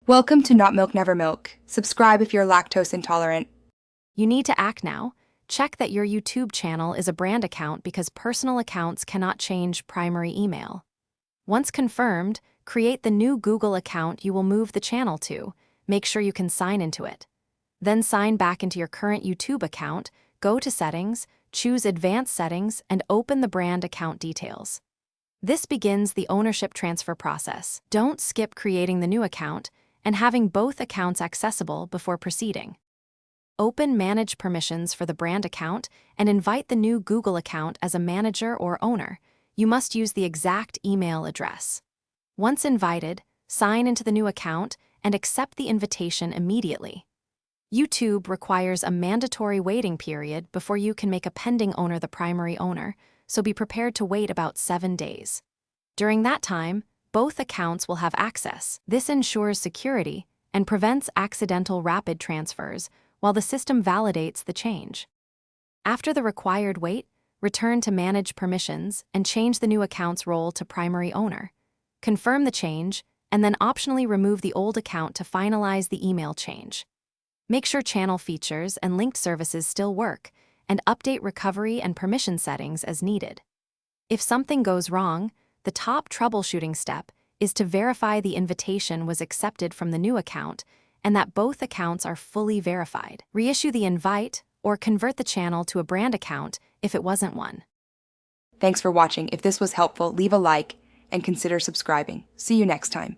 Welcome to Not Milk Never Milk. Subscribe if you're lactose intolerant. You need to act now. Check that your YouTube channel is a brand account because personal accounts cannot change primary email. Once confirmed, create the new Google account you will move the channel to. Make sure you can sign into it. Then sign back into your current YouTube account, go to Settings, choose Advanced Settings, and open the brand account details. This begins the ownership transfer process. Don't skip creating the new account and having both accounts accessible before proceeding. Open Manage Permissions for the brand account and invite the new Google account as a manager or owner. You must use the exact email address. Once invited, sign into the new account and accept the invitation immediately. YouTube requires a mandatory waiting period before you can make a pending owner the primary owner, so be prepared to wait about 7 days. During that time, both accounts will have access. This ensures security and prevents accidental rapid transfers while the system validates the change. After the required wait, return to Manage Permissions and change the new account's role to primary owner. Confirm the change, and then optionally remove the old account to finalize the email change. Make sure channel features and linked services still work, and update recovery and permission settings as needed. If something goes wrong, the top troubleshooting step is to verify the invitation was accepted from the new account and that both accounts are fully verified. Reissue the invite or convert the channel to a brand account if it wasn't one. Thanks for watching. If this was helpful, leave a like and consider subscribing. See you next time.